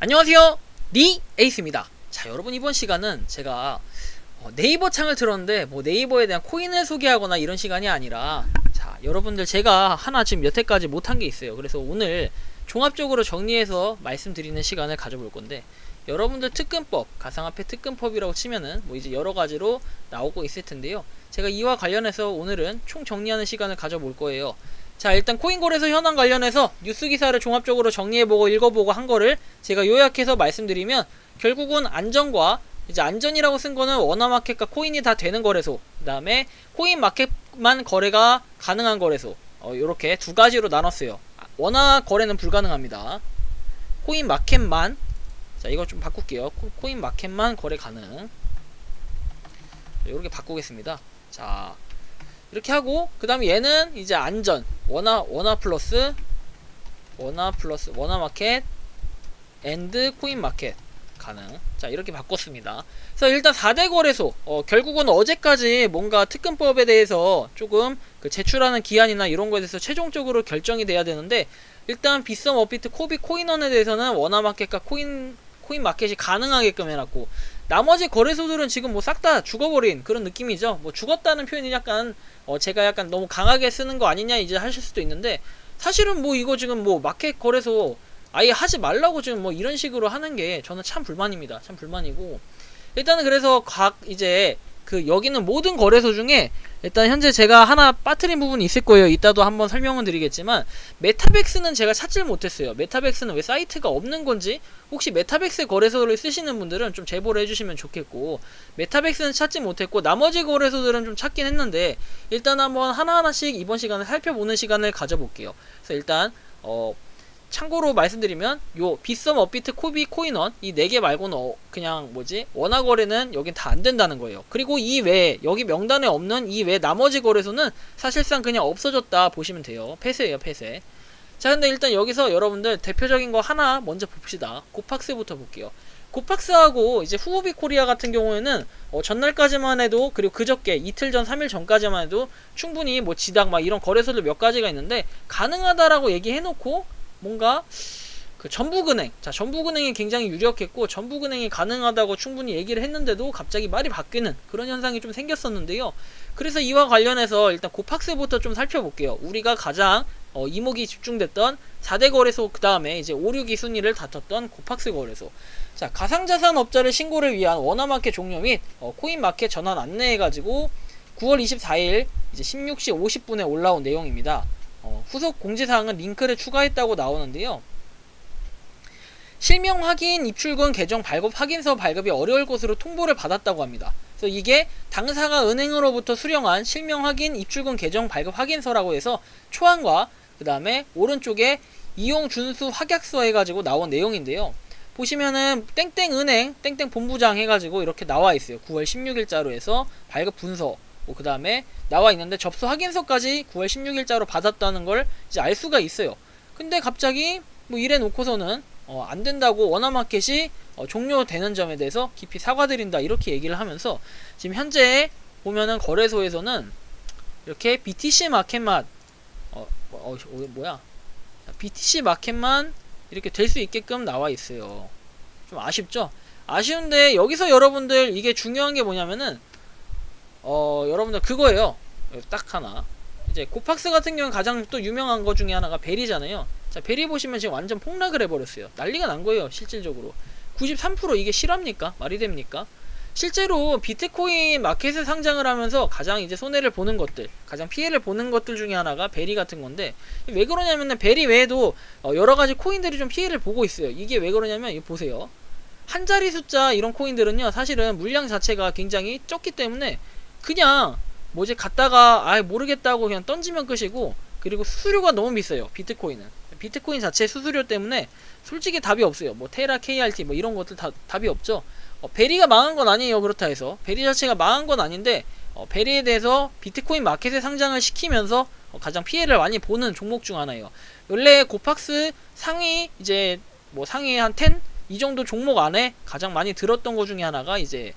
안녕하세요, 니 에이스입니다. 자, 여러분, 이번 시간은 제가 네이버 창을 틀었는데 뭐 네이버에 대한 코인을 소개하거나 이런 시간이 아니라, 자, 여러분들, 제가 하나 지금 여태까지 못한 게 있어요. 그래서 오늘 종합적으로 정리해서 말씀드리는 시간을 가져볼 건데, 여러분들 특근법, 가상화폐 특근법이라고 치면은 뭐 이제 여러 가지로 나오고 있을 텐데요. 제가 이와 관련해서 오늘은 총 정리하는 시간을 가져볼 거예요. 자, 일단 코인거래소 현황 관련해서 뉴스 기사를 종합적으로 정리해보고 읽어보고 한 거를 제가 요약해서 말씀드리면, 결국은 안전과, 이제 안전이라고 쓴 거는 원화마켓과 코인이 다 되는 거래소, 그 다음에 코인 마켓만 거래가 가능한 거래소, 요렇게 두 가지로 나눴어요. 원화 거래는 불가능합니다. 코인 마켓만, 자, 이거 좀 바꿀게요. 코인 마켓만 거래 가능. 요렇게 바꾸겠습니다. 자, 이렇게 하고, 그 다음에 얘는 이제 안전, 원화 플러스 원화 마켓 앤드 코인 마켓 가능. 자, 이렇게 바꿨습니다. 그래서 일단 4대 거래소, 결국은 어제까지 뭔가 특근법에 대해서 조금 그 제출하는 기한이나 이런 거에 대해서 최종적으로 결정이 돼야 되는데, 일단 빗썸, 업비트, 코비, 코인원에 대해서는 원화 마켓과 코인 마켓이 가능하게끔 해놨고, 나머지 거래소들은 지금 뭐 싹 다 죽어버린 그런 느낌이죠. 뭐 죽었다는 표현이 약간 제가 약간 너무 강하게 쓰는 거 아니냐 이제 하실 수도 있는데, 사실은 뭐 이거 지금 뭐 마켓 거래소 아예 하지 말라고 지금 뭐 이런 식으로 하는 게 저는 참 불만입니다. 참 불만이고, 일단은 그래서 각 이제 그 여기는 모든 거래소 중에 일단 현재 제가 하나 빠뜨린 부분이 있을 거예요. 이따도 한번 설명은 드리겠지만, 메타백스는 제가 찾질 못했어요. 메타백스는 왜 사이트가 없는 건지, 혹시 메타백스 거래소를 쓰시는 분들은 좀 제보를 해주시면 좋겠고, 메타백스는 찾지 못했고 나머지 거래소들은 좀 찾긴 했는데, 일단 한번 하나하나씩 이번 시간에 살펴보는 시간을 가져볼게요. 그래서 일단 참고로 말씀드리면, 요 빗썸, 업비트, 코비, 코인원 이 4개 말고는 그냥 뭐지, 원화 거래는 여긴 다 안 된다는 거예요. 그리고 이 외에, 여기 명단에 없는 이 외 나머지 거래소는 사실상 그냥 없어졌다 보시면 돼요. 폐쇄예요, 폐쇄. 자, 근데 일단 여기서 여러분들 대표적인 거 하나 먼저 봅시다. 고팍스부터 볼게요. 고팍스하고 이제 후오비 코리아 같은 경우에는 전날까지만 해도, 그리고 그저께 이틀 전 3일 전까지만 해도 충분히 뭐 지당 막 이런 거래소들 몇 가지가 있는데 가능하다라고 얘기해놓고, 뭔가 그 전북은행, 자, 전북은행이 굉장히 유력했고 전북은행이 가능하다고 충분히 얘기를 했는데도 갑자기 말이 바뀌는 그런 현상이 좀 생겼었는데요. 그래서 이와 관련해서 일단 고팍스부터 좀 살펴볼게요. 우리가 가장 이목이 집중됐던 4대 거래소, 그 다음에 이제 5, 6위 순위를 다퉜던 고팍스 거래소. 자, 가상자산 업자를 신고를 위한 원화마켓 종료 및 코인마켓 전환 안내해가지고 9월 24일 이제 16시 50분에 올라온 내용입니다. 후속 공지사항은 링크를 추가했다고 나오는데요. 실명 확인, 입출금, 계정 발급 확인서 발급이 어려울 것으로 통보를 받았다고 합니다. 그래서 이게 당사가 은행으로부터 수령한 실명 확인, 입출금, 계정 발급 확인서라고 해서 초안과 그 다음에 오른쪽에 이용 준수 확약서 해가지고 나온 내용인데요. 보시면은 땡땡은행 땡땡 본부장 해가지고 이렇게 나와 있어요. 9월 16일자로 해서 발급 분서, 그 다음에 나와 있는데 접수 확인서까지 9월 16일자로 받았다는 걸 이제 알 수가 있어요. 근데 갑자기 뭐 이래 놓고서는 안 된다고, 원화마켓이 종료되는 점에 대해서 깊이 사과드린다 이렇게 얘기를 하면서, 지금 현재 보면은 거래소에서는 이렇게 BTC 마켓만 BTC 마켓만 이렇게 될 수 있게끔 나와 있어요. 좀 아쉽죠? 아쉬운데 여기서 여러분들 이게 중요한 게 뭐냐면은 여러분들 그거예요. 딱 하나, 이제 고팍스 같은 경우는 가장 또 유명한 거 중에 하나가 베리잖아요. 자, 베리 보시면 지금 완전 폭락을 해버렸어요. 난리가 난 거예요. 실질적으로 93% 이게 실합니까? 말이 됩니까? 실제로 비트코인 마켓에 상장을 하면서 가장 이제 손해를 보는 것들, 가장 피해를 보는 것들 중에 하나가 베리 같은 건데, 왜 그러냐면은 베리 외에도 여러 가지 코인들이 좀 피해를 보고 있어요. 이게 왜 그러냐면, 이거 보세요. 한 자리 숫자 이런 코인들은요, 사실은 물량 자체가 굉장히 적기 때문에 그냥 뭐지 갔다가 모르겠다고 그냥 던지면 끝이고, 그리고 수수료가 너무 비싸요. 비트코인 자체 수수료 때문에 솔직히 답이 없어요. 뭐 테라, KRT 뭐 이런 것들 다 답이 없죠. 베리가 망한 건 아니에요. 그렇다 해서 베리 자체가 망한 건 아닌데, 베리에 대해서 비트코인 마켓에 상장을 시키면서 가장 피해를 많이 보는 종목 중 하나예요. 원래 고팍스 상위, 이제 뭐 상위 한 10? 이 정도 종목 안에 가장 많이 들었던 것 중에 하나가 이제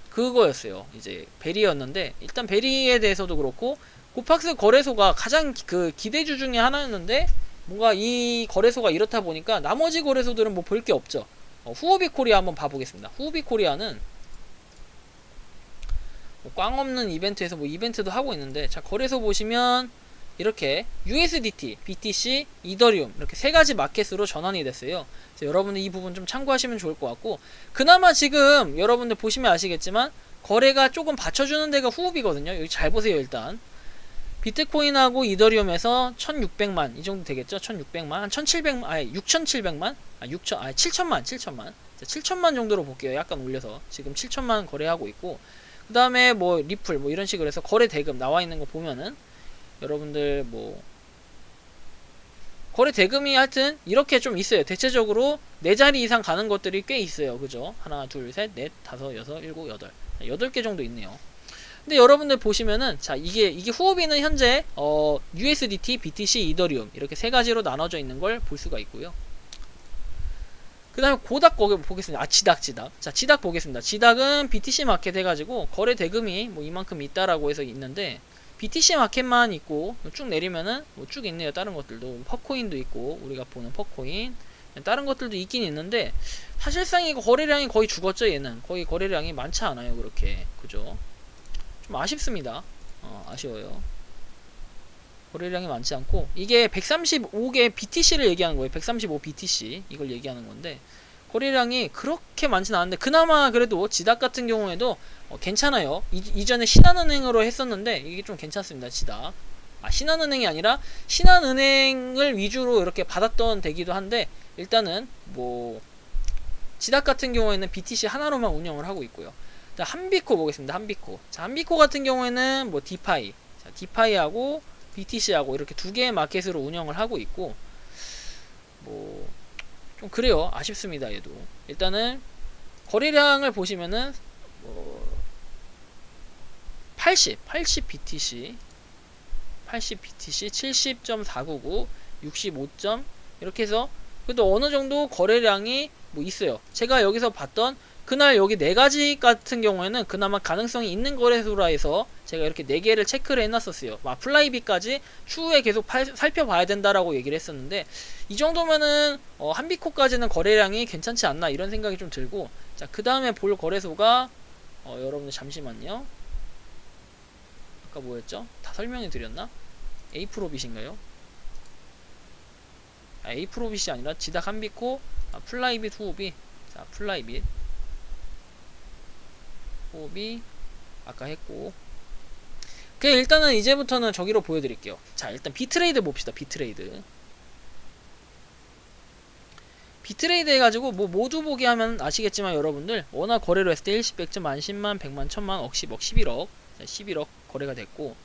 그거였어요. 이제 베리였는데, 일단 베리에 대해서도 그렇고 고팍스 거래소가 가장 그 기대주 중에 하나였는데, 뭔가 이 거래소가 이렇다 보니까 나머지 거래소들은 뭐 볼 게 없죠. 후오비 코리아 한번 봐보겠습니다. 후오비 코리아는 뭐 꽝 없는 이벤트에서 뭐 이벤트도 하고 있는데, 자 거래소 보시면 이렇게 USDT, BTC, 이더리움 이렇게 세 가지 마켓으로 전환이 됐어요. 그래서 여러분들 이 부분 좀 참고하시면 좋을 것 같고, 그나마 지금 여러분들 보시면 아시겠지만 거래가 조금 받쳐주는 데가 후오비거든요. 여기 잘 보세요. 일단 비트코인하고 이더리움에서 1600만 이 정도 되겠죠. 1600만, 한 1700만, 아니 6700만, 7천만 정도로 볼게요. 약간 올려서 지금 7천만 거래하고 있고, 그 다음에 뭐 리플 뭐 이런 식으로 해서 거래 대금 나와 있는 거 보면은 여러분들 뭐 거래 대금이 하여튼 이렇게 좀 있어요. 대체적으로 4자리 이상 가는 것들이 꽤 있어요. 그죠? 하나, 둘, 셋, 넷, 다섯, 여섯, 일곱, 여덟. 8개 정도 있네요. 근데 여러분들 보시면은, 자, 이게 후오비는 현재, USDT, BTC, 이더리움, 이렇게 세 가지로 나눠져 있는 걸 볼 수가 있고요. 그 다음에 고닥 거기 보겠습니다. 지닥. 자, 지닥 보겠습니다. 지닥은 BTC 마켓 해가지고 거래 대금이 뭐 이만큼 있다라고 해서 있는데, BTC 마켓만 있고 쭉 내리면은 뭐 쭉 있네요. 다른 것들도 퍼코인도 있고, 우리가 보는 퍼코인 다른 것들도 있긴 있는데, 사실상 이거 거래량이 거의 죽었죠. 얘는 거의 거래량이 많지 않아요. 그렇게, 그죠? 좀 아쉽습니다. 아쉬워요. 거래량이 많지 않고, 이게 135개 BTC를 얘기하는 거예요. 135 BTC 이걸 얘기하는 건데, 거래량이 그렇게 많진 않은데, 그나마 그래도 지닥 같은 경우에도 괜찮아요. 이전에 신한은행으로 했었는데 이게 좀 괜찮습니다. 지닥. 신한은행이 아니라 신한은행을 위주로 이렇게 받았던 데기도 한데, 일단은 뭐 지닥 같은 경우에는 BTC 하나로만 운영을 하고 있고요. 자, 한비코 보겠습니다. 한비코. 자, 한비코 같은 경우에는 뭐 디파이, 자, 디파이하고 BTC하고 이렇게 두 개의 마켓으로 운영을 하고 있고, 뭐 좀 그래요. 아쉽습니다. 얘도. 일단은 거래량을 보시면은 80 BTC, 70.499, 65. 이렇게 해서 그래도 어느 정도 거래량이 뭐 있어요. 제가 여기서 봤던 그날 여기 4가지 같은 경우에는 그나마 가능성이 있는 거래소라 해서 제가 이렇게 4개를 체크를 해놨었어요. 플라이비까지 추후에 계속 살펴봐야 된다라고 얘기를 했었는데, 이 정도면은 한비코까지는 거래량이 괜찮지 않나 이런 생각이 좀 들고, 자, 그 다음에 볼 거래소가 여러분들 잠시만요. 아까 뭐였죠? 다 설명해 드렸나? 에이프로빗인가요? 에이프로빗이 아니라 지닥 한비코, 플라이빗 후오비. 자, 플라이빗 호흡이 아까 했고, 일단은 이제부터는 저기로 보여드릴게요. 자, 일단 비트레이드 봅시다. 비트레이드 해가지고 뭐 모두 보기 하면 아시겠지만 여러분들 워낙 거래로 했을 때 1십, 100점, 만십만, 100만, 1000만, 억십억, 11억, 11억 거래가 됐고,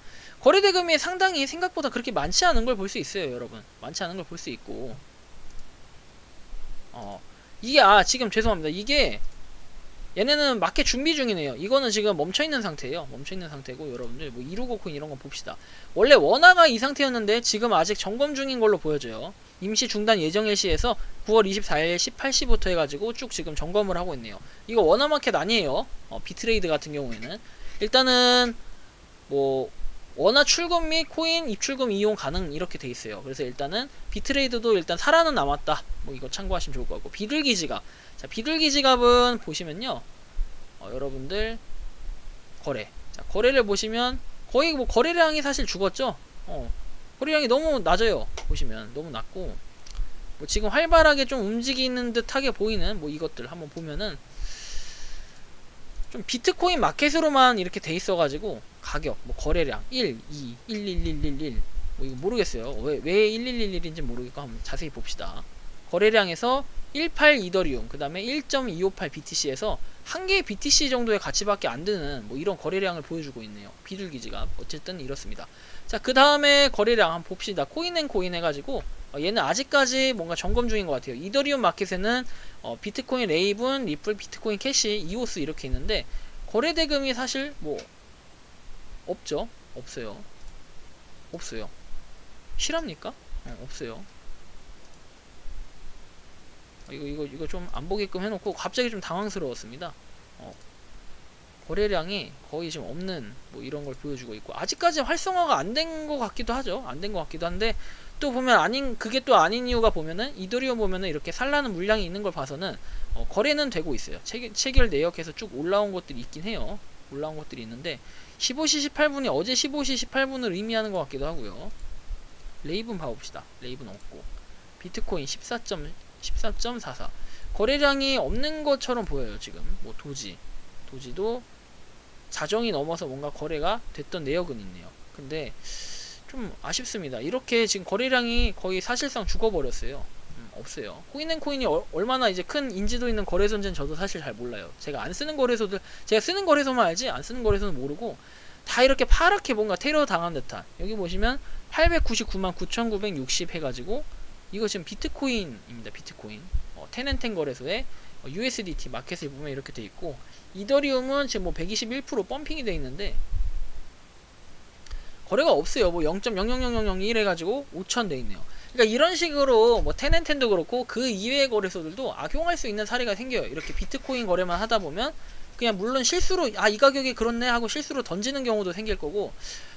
거래 대금이 상당히 생각보다 그렇게 많지 않은 걸 볼 수 있어요. 여러분, 많지 않은 걸 볼 수 있고, 이게 지금 죄송합니다. 이게 얘네는 마켓 준비 중이네요. 이거는 지금 멈춰있는 상태예요. 멈춰있는 상태고, 여러분들 뭐 265코인 이런거 봅시다. 원래 원화가 이 상태였는데 지금 아직 점검 중인 걸로 보여져요. 임시 중단 예정 일시에서 9월 24일 18시부터 해가지고 쭉 지금 점검을 하고 있네요. 이거 원화 마켓 아니에요. 비트레이드 같은 경우에는 일단은 뭐 원화 출금 및 코인 입출금 이용 가능 이렇게 돼 있어요. 그래서 일단은 비트레이드도 일단 살아는 남았다. 뭐 이거 참고하시면 좋을 것 같고, 비둘기 지갑. 자, 비둘기 지갑은 보시면요, 여러분들 거래. 자, 거래를 보시면 거의 뭐 거래량이 사실 죽었죠. 거래량이 너무 낮아요. 보시면 너무 낮고, 뭐 지금 활발하게 좀 움직이는 듯하게 보이는 뭐 이것들 한번 보면은 좀 비트코인 마켓으로만 이렇게 돼 있어가지고 가격, 뭐 거래량 1, 2, 11111, 뭐 이거 모르겠어요. 왜 1111인지 모르겠고 한번 자세히 봅시다. 거래량에서 18 이더리움, 그 다음에 1.258 BTC에서 한 개의 BTC 정도의 가치밖에 안 되는 뭐 이런 거래량을 보여주고 있네요. 비둘기 지갑. 어쨌든 이렇습니다. 자, 그 다음에 거래량 한번 봅시다. 코인앤코인 해가지고 얘는 아직까지 뭔가 점검 중인 것 같아요. 이더리움 마켓에는 비트코인 레이븐, 리플, 비트코인 캐시, 이오스 이렇게 있는데, 거래 대금이 사실 뭐 없죠. 없어요. 실합니까? 없어요. 이거 좀 안 보게끔 해놓고 갑자기 좀 당황스러웠습니다. 거래량이 거의 지금 없는 뭐 이런 걸 보여주고 있고, 아직까지 활성화가 안 된 것 같기도 하죠. 안 된 것 같기도 한데, 또 보면 아닌 그게 또 아닌 이유가 보면은 이더리움 보면은 이렇게 살라는 물량이 있는 걸 봐서는 거래는 되고 있어요. 체결 내역에서 쭉 올라온 것들이 있긴 해요. 올라온 것들이 있는데 15시 18분이 어제 15시 18분을 의미하는 것 같기도 하고요. 레이븐 봐봅시다. 레이븐 없고 비트코인 14.44 거래량이 없는 것처럼 보여요. 지금 뭐 도지도 자정이 넘어서 뭔가 거래가 됐던 내역은 있네요. 근데 좀 아쉽습니다. 이렇게 지금 거래량이 거의 사실상 죽어버렸어요. 없어요. 코인앤코인이 얼마나 이제 큰 인지도 있는 거래소인지는 저도 사실 잘 몰라요. 제가 안 쓰는 거래소들, 제가 쓰는 거래소만 알지 안 쓰는 거래소는 모르고 다 이렇게 파랗게 뭔가 테러 당한 듯한. 여기 보시면 899만 9,960 해가지고 이거 지금 비트코인입니다. 비트코인 텐앤텐 거래소에 USDT 마켓을 보면 이렇게 돼 있고 이더리움은 지금 뭐 121% 펌핑이 돼 있는데 거래가 없어요. 뭐 0.00001 해가지고 5,000 돼 있네요. 그러니까 이런 식으로 뭐 텐앤텐도 그렇고 그 이외의 거래소들도 악용할 수 있는 사례가 생겨요. 이렇게 비트코인 거래만 하다 보면 그냥 물론 실수로 이 가격이 그렇네 하고 실수로 던지는 경우도 생길 거고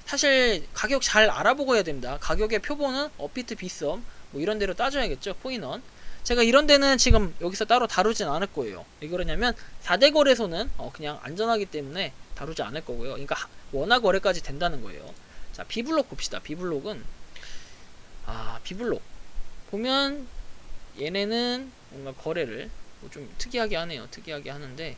사실 가격 잘 알아보고 해야 됩니다. 가격의 표본은 업비트, 빗썸 뭐 이런 데로 따져야겠죠. 코인원. 제가 이런 데는 지금 여기서 따로 다루진 않을 거예요. 왜 그러냐면 4대 거래소는 그냥 안전하기 때문에 다루지 않을 거고요. 그러니까 원화 거래까지 된다는 거예요. 자, 비블록 봅시다. 비블록은 비블록 보면 얘네는 뭔가 거래를 좀 특이하게 하네요. 특이하게 하는데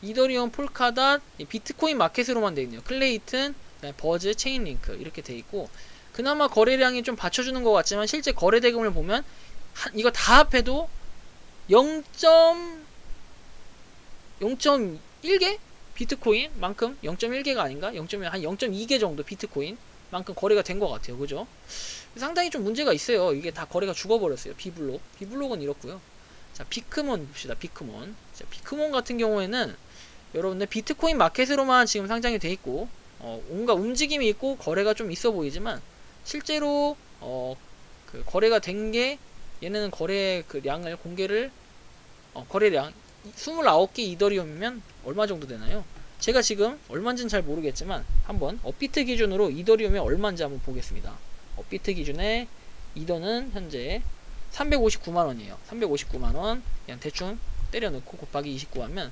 이더리움, 폴카닷, 비트코인 마켓으로만 되어 있네요. 클레이튼, 버즈, 체인링크 이렇게 되어 있고 그나마 거래량이 좀 받쳐주는 것 같지만 실제 거래 대금을 보면 이거 다 합해도 0.1개 비트코인 만큼 0.1개가 아닌가? 0.1, 한 0.2개 정도 비트코인 만큼 거래가 된 것 같아요. 그죠? 상당히 좀 문제가 있어요. 이게 다 거래가 죽어버렸어요. 비블록은 이렇고요. 자, 비크몬 봅시다. 비크몬. 자, 비크몬 같은 경우에는 여러분들 비트코인 마켓으로만 지금 상장이 돼 있고 온갖 움직임이 있고 거래가 좀 있어 보이지만 실제로 그 거래가 된 게 얘네는 거래 그 량을 공개를 거래량 29개 이더리움이면 얼마 정도 되나요? 제가 지금 얼마인지는 잘 모르겠지만 한번 업비트 기준으로 이더리움이 얼마인지 한번 보겠습니다. 업비트 기준에 이더는 현재 359만원이에요. 359만원 그냥 대충 때려넣고 곱하기 29 하면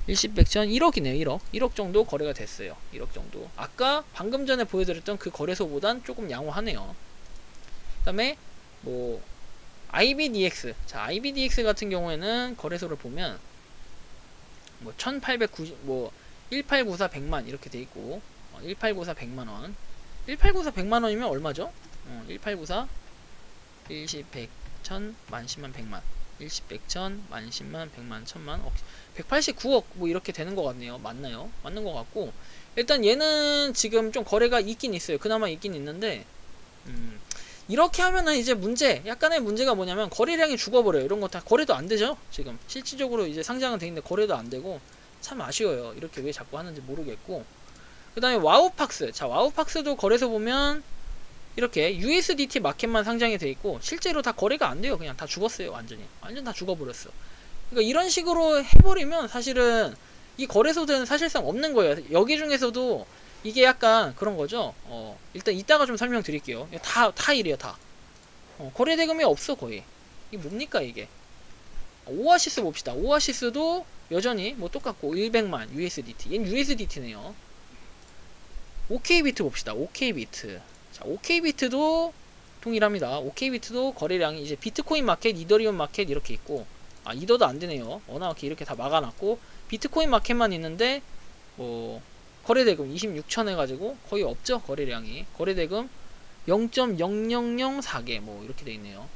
일시백천 1억이네요. 1억 정도 거래가 됐어요. 1억 정도. 아까 방금 전에 보여드렸던 그 거래소보단 조금 양호하네요. 그 다음에 뭐 IBDX. 자, IBDX 같은 경우에는 거래소를 보면 뭐 1890, 뭐 1894 100만 이렇게 돼 있고 1894 100만원 1894 100만원이면 얼마죠? 1894 일십 100 1000 만 10만 100만 일십 100천 만 10만 100만 1000만 189억 뭐 이렇게 되는 것 같네요. 맞나요? 맞는 것 같고 일단 얘는 지금 좀 거래가 있긴 있어요. 그나마 있긴 있는데 이렇게 하면은 이제 약간의 문제가 뭐냐면 거래량이 죽어버려요. 이런 거 다 거래도 안 되죠. 지금 실질적으로 이제 상장은 돼 있는데 거래도 안 되고 참 아쉬워요. 이렇게 왜 자꾸 하는지 모르겠고 그 다음에 와우팍스. 자, 와우팍스도 거래소 보면 이렇게 USDT 마켓만 상장이 돼 있고 실제로 다 거래가 안 돼요. 그냥 다 죽었어요. 완전 다 죽어버렸어. 그러니까 이런 식으로 해버리면 사실은 이 거래소들은 사실상 없는 거예요. 여기 중에서도 이게 약간 그런 거죠. 일단 이따가 좀 설명드릴게요. 다 이래요. 다 거래 대금이 없어 거의. 이게 뭡니까 이게. 오아시스 봅시다. 오아시스도 여전히 뭐 똑같고 100만 USDT. 얘는 USDT네요. OK비트 봅시다. OK비트. 자, OK비트도 동일합니다. OK비트도 거래량이 이제 비트코인 마켓, 이더리움 마켓 이렇게 있고 이더도 안 되네요. 워낙 이렇게 다 막아놨고 비트코인 마켓만 있는데 뭐 거래대금 26천 해가지고 거의 없죠. 거래량이. 거래대금 0.0004개 뭐 이렇게 돼 있네요.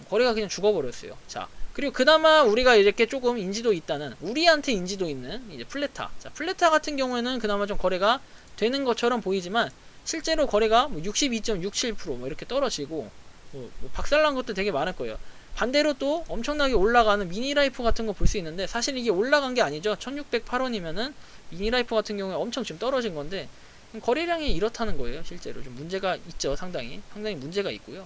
거래가 그냥 죽어버렸어요. 자, 그리고 그나마 우리가 이렇게 조금 인지도 있다는 우리한테 인지도 있는 이제 플레타. 자, 플레타 같은 경우에는 그나마 좀 거래가 되는 것처럼 보이지만 실제로 거래가 뭐 62.67% 이렇게 떨어지고 뭐 박살난 것도 되게 많을 거예요. 반대로 또 엄청나게 올라가는 미니라이프 같은 거 볼 수 있는데 사실 이게 올라간 게 아니죠. 1608원이면은 미니라이프 같은 경우에 엄청 지금 떨어진 건데 거래량이 이렇다는 거예요. 실제로 좀 문제가 있죠. 상당히 문제가 있고요.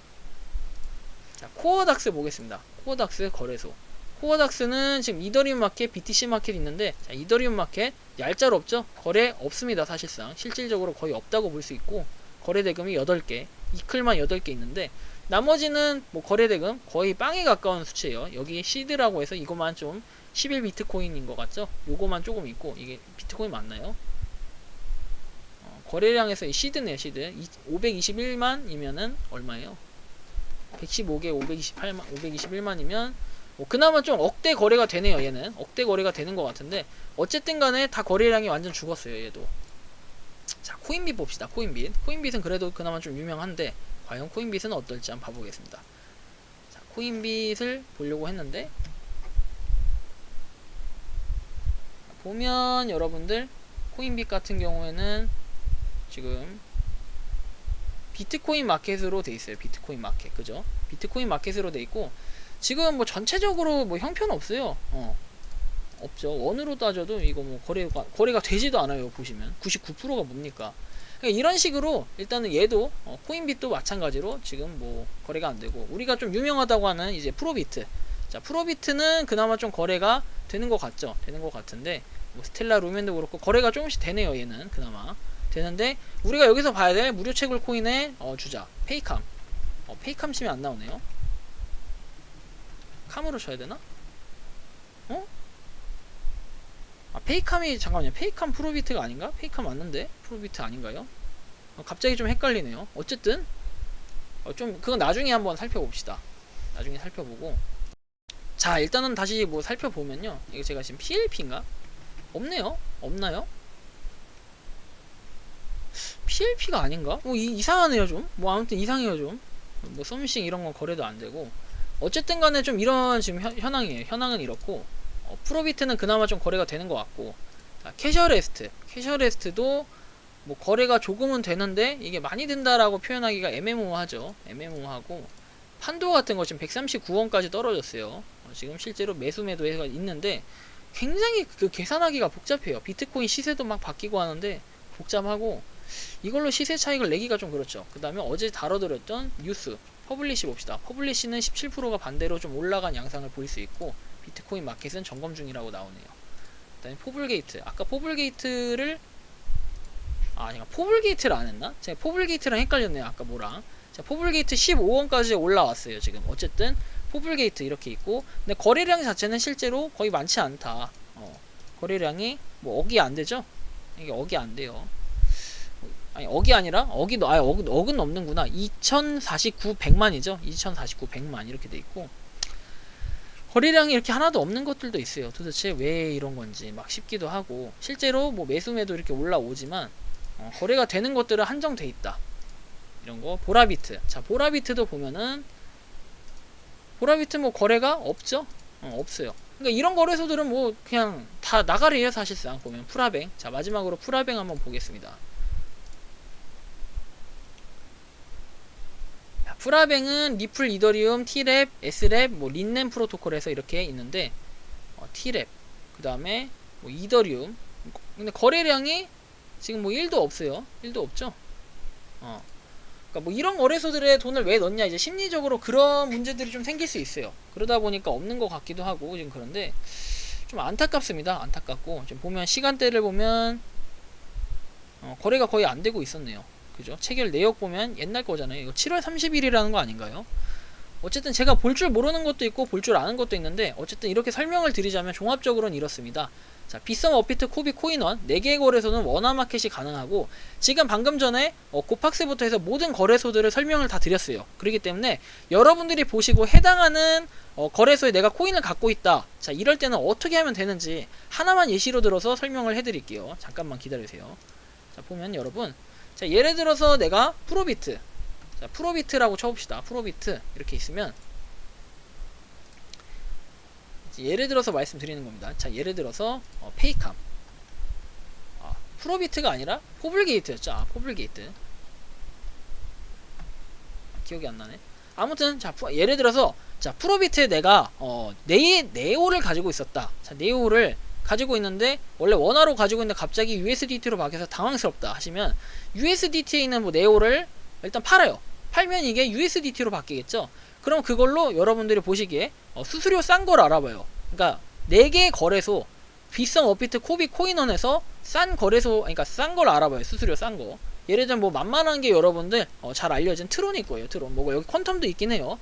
자, 코어닥스 보겠습니다. 코어닥스 거래소. 코어닥스는 지금 이더리움 마켓, BTC 마켓 있는데 자, 이더리움 마켓 얄짤 없죠? 거래 없습니다. 사실상 실질적으로 거의 없다고 볼 수 있고 거래 대금이 8개, 이클만 8개 있는데 나머지는 뭐 거래 대금 거의 빵에 가까운 수치예요. 여기 시드라고 해서 이거만 좀 11 비트코인인 것 같죠? 요거만 조금 있고, 이게 비트코인 맞나요? 거래량에서 이 시드네요. 시드 521만이면은 얼마예요? 115개 528만 521만이면 뭐 그나마 좀 억대 거래가 되네요. 얘는 억대 거래가 되는 것 같은데 어쨌든 간에 다 거래량이 완전 죽었어요. 얘도. 자, 코인빗 봅시다. 코인빗은 그래도 그나마 좀 유명한데 과연 코인빗은 어떨지 한번 봐보겠습니다. 자, 코인빗을 보려고 했는데 보면 여러분들 코인빗 같은 경우에는 지금 비트코인 마켓으로 돼 있어요. 비트코인 마켓, 그죠? 비트코인 마켓으로 돼 있고 지금 뭐 전체적으로 뭐 형편 없어요. 없죠. 원으로 따져도 이거 뭐 거래가 되지도 않아요. 보시면 99%가 뭡니까? 그러니까 이런 식으로 일단은 얘도 코인빗도 마찬가지로 지금 뭐 거래가 안 되고, 우리가 좀 유명하다고 하는 이제 프로비트. 자, 프로비트는 그나마 좀 거래가 되는 것 같죠. 되는 것 같은데 뭐 스텔라 루멘도 그렇고 거래가 조금씩 되네요. 얘는 그나마 되는데 우리가 여기서 봐야 될 무료 채굴 코인의 주자 페이캄. 페이캄 치면 안 나오네요. 캄으로 쳐야 되나? 페이캄이 잠깐만요. 페이캄 프로비트가 아닌가? 페이캄 맞는데 프로비트 아닌가요? 갑자기 좀 헷갈리네요. 어쨌든 좀 그건 나중에 한번 살펴봅시다. 나중에 살펴보고, 자, 일단은 다시 뭐 살펴보면요. 이거 제가 지금 PLP인가? 없네요. 없나요? PLP가 아닌가? 뭐 이상하네요 좀. 뭐 아무튼 이상해요 좀. 뭐 서미싱 이런 건 거래도 안 되고, 어쨌든 간에 좀 이런 지금 현황이에요. 현황은 이렇고, 프로비트는 그나마 좀 거래가 되는 것 같고, 자, 캐셔레스트도 뭐 거래가 조금은 되는데 이게 많이 된다라고 표현하기가 애매모호하죠. 애매모호하고, 판도 같은 거 지금 139원까지 떨어졌어요. 지금 실제로 매수매도가 있는데 굉장히 그 계산하기가 복잡해요. 비트코인 시세도 막 바뀌고 하는데 복잡하고, 이걸로 시세 차익을 내기가 좀 그렇죠. 그 다음에 어제 다뤄드렸던 뉴스 퍼블리시 봅시다. 퍼블리시는 17%가 반대로 좀 올라간 양상을 볼 수 있고, 비트코인 마켓은 점검 중이라고 나오네요. 그 다음에 포블게이트, 아까 포블게이트를 포블게이트를 안 했나? 제가 포블게이트랑 헷갈렸네요. 아까 뭐랑. 자, 포블게이트 15원까지 올라왔어요. 지금 어쨌든 포블게이트 이렇게 있고, 근데 거래량 자체는 실제로 거의 많지 않다. 거래량이 뭐 억이 안 되죠? 이게 억이 안 돼요. 아니, 억이 아니라 억은 넘는구나. 2049 100만이죠. 2049 100만 이렇게 돼 있고, 거래량이 이렇게 하나도 없는 것들도 있어요. 도대체 왜 이런 건지 막 싶기도 하고, 실제로 뭐 매수매도 이렇게 올라오지만 거래가 되는 것들은 한정돼 있다. 이런 거. 보라비트. 자, 보라비트도 보면은 보라비트 뭐 거래가 없죠. 없어요. 그러니까 이런 거래소들은 뭐 그냥 다 나가리에요. 사실상 보면 프라뱅. 자, 마지막으로 프라뱅 한번 보겠습니다. 프라뱅은 리플, 이더리움, T랩, S랩, 뭐 린넨 프로토콜에서 이렇게 있는데, T랩, 그 다음에 뭐 이더리움. 근데 거래량이 지금 뭐 1도 없어요. 1도 없죠. 그러니까 뭐 이런 거래소들에 돈을 왜 넣냐, 이제 심리적으로 그런 문제들이 좀 생길 수 있어요. 그러다 보니까 없는 것 같기도 하고 지금. 그런데 좀 안타깝습니다. 안타깝고, 지금 보면 시간대를 보면 거래가 거의 안 되고 있었네요. 그죠? 체결 내역 보면 옛날 거잖아요. 이거 7월 30일이라는 거 아닌가요? 어쨌든 제가 볼 줄 모르는 것도 있고 볼 줄 아는 것도 있는데, 어쨌든 이렇게 설명을 드리자면 종합적으로는 이렇습니다. 자, 빗썸, 업비트, 코비, 코인원 4개의 거래소는 원화 마켓이 가능하고, 지금 방금 전에 고팍스부터 해서 모든 거래소들을 설명을 다 드렸어요. 그렇기 때문에 여러분들이 보시고 해당하는 거래소에 내가 코인을 갖고 있다, 자, 이럴 때는 어떻게 하면 되는지 하나만 예시로 들어서 설명을 해드릴게요. 잠깐만 기다리세요. 자, 보면 여러분, 자, 예를 들어서 내가 프로비트, 자, 프로비트라고 쳐봅시다. 프로비트 이렇게 있으면, 예를 들어서 말씀드리는 겁니다. 자, 예를 들어서 페이캄, 프로비트가 아니라 포블게이트였죠. 포블게이트 기억이 안 나네. 아무튼 자, 예를 들어서 자, 프로비트에 내가 네오를 가지고 있었다. 자, 네오를 가지고 있는데 원래 원화로 가지고 있는데 갑자기 USDT로 바뀌어서 당황스럽다 하시면, USDT에 있는 뭐 네오를 일단 팔아요. 팔면 이게 USDT로 바뀌겠죠. 그럼 그걸로 여러분들이 보시기에 수수료 싼 걸 알아봐요. 그러니까 4개의 거래소, 빗썸, 업비트, 코비, 코인원에서 싼 거래소, 그러니까 싼 걸 알아봐요. 수수료 싼 거. 예를 들면 뭐 만만한 게 여러분들 잘 알려진 트론일 거예요. 트론 뭐 여기 퀀텀도 있긴 해요.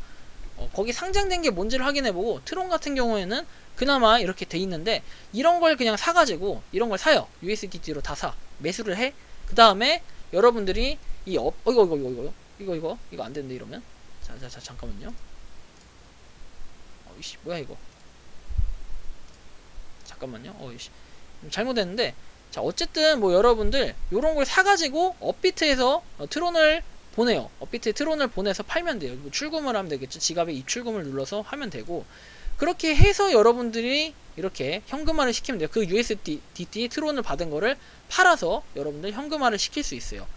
거기 상장된 게 뭔지를 확인해보고 트론 같은 경우에는 그나마 이렇게 돼 있는데 이런 걸 그냥 사가지고 이런 걸 사요. USDT로 다 사. 매수를 해. 그 다음에 여러분들이 이거 안 되는데 이러면 자 잠깐만요. 이씨 뭐야 이거. 잠깐만요. 이씨 잘못했는데 자 어쨌든 뭐 여러분들 요런 걸 사가지고 업비트에서 트론을 보내요. 업비트에 트론을 보내서 팔면 돼요. 출금을 하면 되겠죠. 지갑에 입출금을 눌러서 하면 되고 그렇게 해서 여러분들이 이렇게 현금화를 시키면 돼요. 그 USDT 트론을 받은 거를 팔아서 여러분들 현금화를 시킬 수 있어요.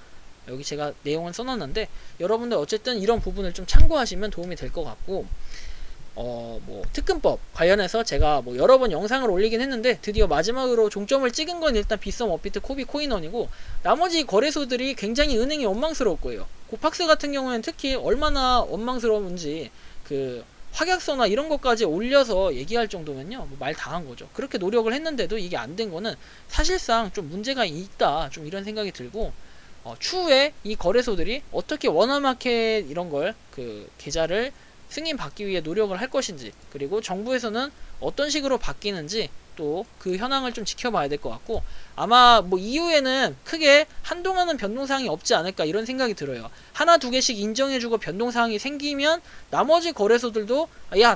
여기 제가 내용을 써놨는데 여러분들 어쨌든 이런 부분을 좀 참고하시면 도움이 될 것 같고 뭐 특근법 관련해서 제가 뭐 여러 번 영상을 올리긴 했는데 드디어 마지막으로 종점을 찍은 건 일단 빗썸, 업비트, 코비, 코인원이고 나머지 거래소들이 굉장히 은행이 원망스러울 거예요. 고팍스 같은 경우에는 특히 얼마나 원망스러운지 그 확약서나 이런 것까지 올려서 얘기할 정도면요 뭐 말 다한 거죠. 그렇게 노력을 했는데도 이게 안 된 거는 사실상 좀 문제가 있다 좀 이런 생각이 들고 추후에 이 거래소들이 어떻게 워너마켓 이런 걸 그 계좌를 승인받기 위해 노력을 할 것인지 그리고 정부에서는 어떤 식으로 바뀌는지 또 그 현황을 좀 지켜봐야 될 것 같고 아마 뭐 이후에는 크게 한동안은 변동사항이 없지 않을까 이런 생각이 들어요. 하나 두 개씩 인정해주고 변동사항이 생기면 나머지 거래소들도 야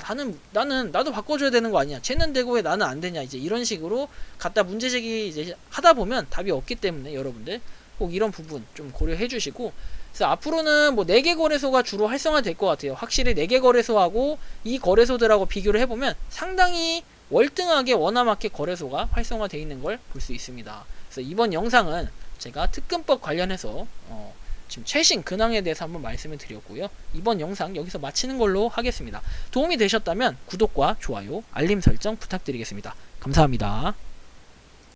나도 바꿔줘야 되는 거 아니야 쟤는 되고 왜 나는 안 되냐 이제 이런 식으로 갖다 문제제기 이제 하다 보면 답이 없기 때문에 여러분들 꼭 이런 부분 좀 고려해 주시고 그래서 앞으로는 뭐 4개 거래소가 주로 활성화될 것 같아요. 확실히 4개 거래소하고 이 거래소들하고 비교를 해보면 상당히 월등하게 워너마켓 거래소가 활성화되어 있는 걸 볼 수 있습니다. 그래서 이번 영상은 제가 특근법 관련해서 지금 최신 근황에 대해서 한번 말씀을 드렸고요. 이번 영상 여기서 마치는 걸로 하겠습니다. 도움이 되셨다면 구독과 좋아요, 알림 설정 부탁드리겠습니다. 감사합니다.